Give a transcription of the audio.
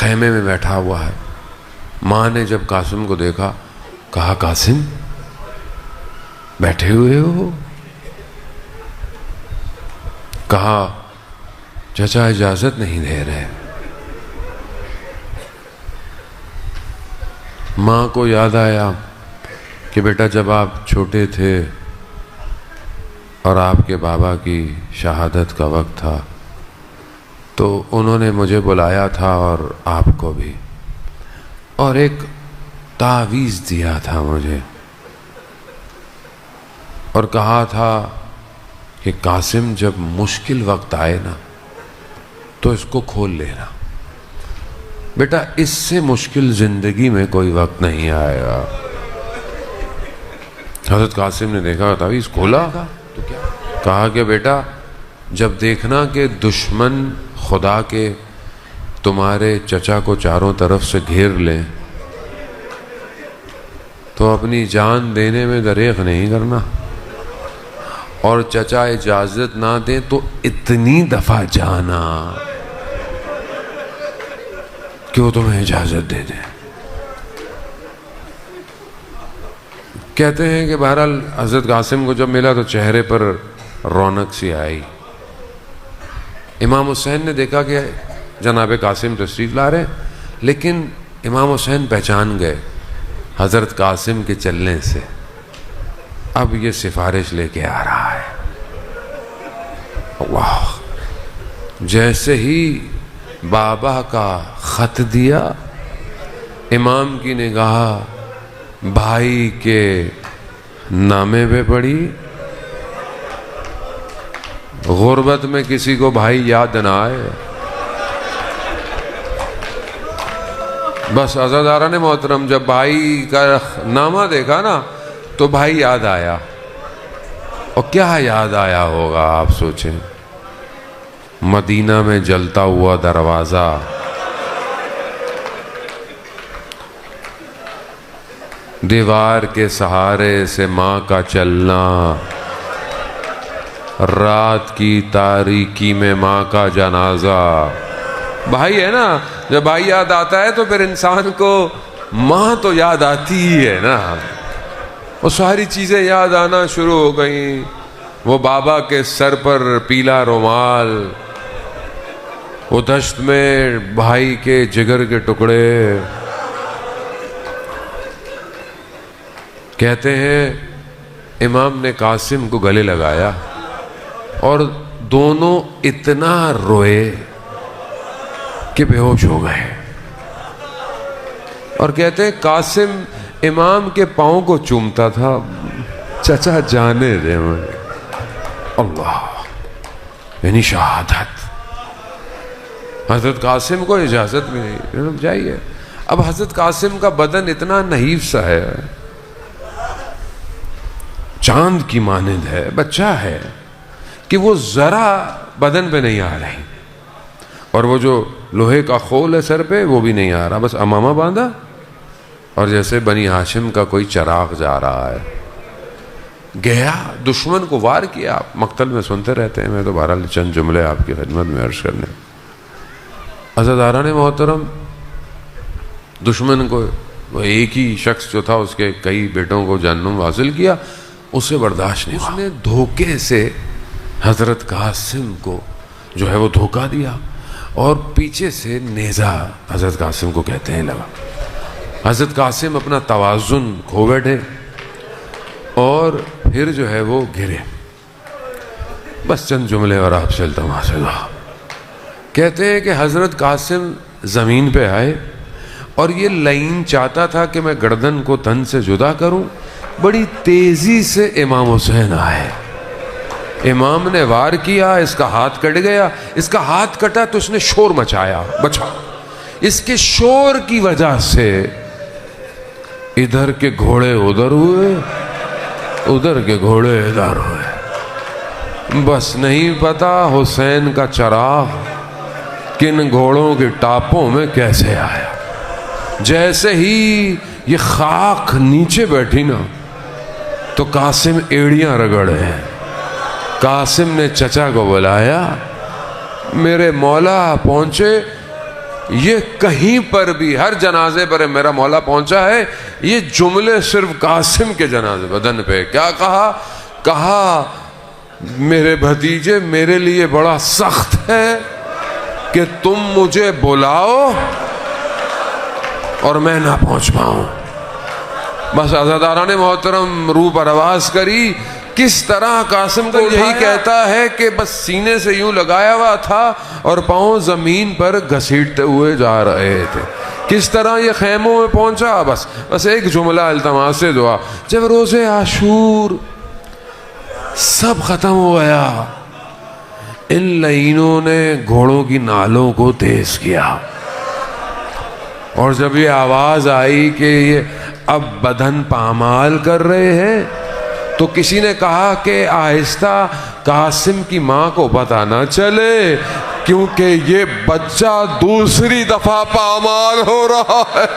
खैमे में बैठा हुआ है। माँ ने जब कासिम को देखा, कहा कासिम बैठे हुए हो? कहा चचा इजाजत नहीं दे रहे। माँ को याद आया कि बेटा जब आप छोटे थे और आपके बाबा की शहादत का वक्त था तो उन्होंने मुझे बुलाया था और आपको भी, और एक तावीज़ दिया था मुझे और कहा था कि कासिम जब मुश्किल वक्त आए ना तो इसको खोल लेना बेटा, इससे मुश्किल जिंदगी में कोई वक्त नहीं आएगा। हज़रत कासिम ने देखा तावीज़ खोला तो क्या कहा कि बेटा जब देखना कि दुश्मन खुदा के तुम्हारे चचा को चारों तरफ से घेर लें तो अपनी जान देने में दरेग नहीं करना, और चचा इजाजत ना दे तो इतनी दफा जाना कि वो तुम्हें इजाजत दे दे। कहते हैं कि बहरहाल हज़रत कासिम को जब मिला तो चेहरे पर रौनक सी आई। इमाम हुसैन ने देखा कि जनाब कासिम तशरीफ़ ला रहे, लेकिन इमाम हुसैन पहचान गए हज़रत कासिम के चलने से अब ये सिफारिश लेके आ रहा है। वाह! जैसे ही बाबा का ख़त दिया, इमाम की निगाह भाई के नामे पे पड़ी। गुर्बत में किसी को भाई याद ना आए, बस अज़ादारा ने मोहतरम जब भाई का नामा देखा ना तो भाई याद आया। और क्या याद आया होगा आप सोचें, मदीना में जलता हुआ दरवाज़ा, दीवार के सहारे से माँ का चलना, रात की तारीकी में माँ का जनाजा। भाई है ना, जब भाई याद आता है तो फिर इंसान को माँ तो याद आती ही है ना। वो सारी चीज़ें याद आना शुरू हो गई। वो बाबा के सर पर पीला रुमाल, वो दश्त में भाई के जिगर के टुकड़े। कहते हैं इमाम ने कासिम को गले लगाया और दोनों इतना रोए कि बेहोश हो गए। और कहते हैं कासिम इमाम के पाँव को चूमता था, चचा जाने दे मुझे। अल्लाह, यानी शहादत। हजरत कासिम को इजाजत भी नहीं, रुक जाइए। अब हजरत कासिम का बदन इतना नहीफ सा है, चांद की मानिंद है, बच्चा है, कि वो जरा बदन पे नहीं आ रही, और वो जो लोहे का खोल है सर पे वो भी नहीं आ रहा, बस अमामा बांधा और जैसे बनी हाशिम का कोई चराग जा रहा है। गया, दुश्मन को वार किया। मक्तल में सुनते रहते हैं, मैं तो बहरहाल चंद जुमले आपकी खिदमत में अर्ज करने। अज़ादारा ने मोहतरम दुश्मन को, वो एक ही शख्स जो था उसके कई बेटों को जन्म हासिल किया, उससे बर्दाश्त नहीं। उसने धोखे से हज़रत कासिम को जो है वो धोखा दिया और पीछे से नेज़ा हज़रत कासिम को कहते हैं लगा। हज़रत कासिम अपना तवाज़ुन खो बैठे और फिर जो है वो गिरे। बस चंद जुमले और आप चलता वहाँ से। कहते हैं कि हज़रत कासिम ज़मीन पे आए और ये लाइन चाहता था कि मैं गर्दन को तन से जुदा करूं। बड़ी तेज़ी से इमाम हुसैन आए, इमाम ने वार किया, इसका हाथ कट गया। इसका हाथ कटा तो इसने शोर मचाया, बचा। इसके शोर की वजह से इधर के घोड़े उधर हुए, उधर के घोड़े इधर हुए। बस नहीं पता हुसैन का चराग किन घोड़ों के टापों में कैसे आया। जैसे ही ये खाक नीचे बैठी ना तो कासिम एड़ियां रगड़े। कासिम ने चचा को बुलाया, मेरे मौला पहुंचे ये कहीं पर भी हर जनाजे पर मेरा मौला पहुंचा है। ये जुमले सिर्फ कासिम के जनाजे बदन पे। क्या कहा? कहा मेरे भतीजे, मेरे लिए बड़ा सख्त है कि तुम मुझे बुलाओ और मैं ना पहुंच पाऊं। बस अज़ादाराने मोहतरम रूह पर आवाज करी। किस तरह कासिम को यही कहता है कि बस सीने से यूं लगाया हुआ था और पांव जमीन पर घसीटते हुए जा रहे थे। किस तरह ये खैमों में पहुंचा। बस एक जुमला, इल्तमास से दुआ। जब रोज़े आशूर सब खत्म हो गया, इन लईनों ने घोड़ों की नालों को तेज किया और जब ये आवाज आई कि ये अब बदन पामाल कर रहे हैं, तो किसी ने कहा कि आहिस्ता, कासिम की मां को पता ना चले क्योंकि ये बच्चा दूसरी दफा पामाल हो रहा है।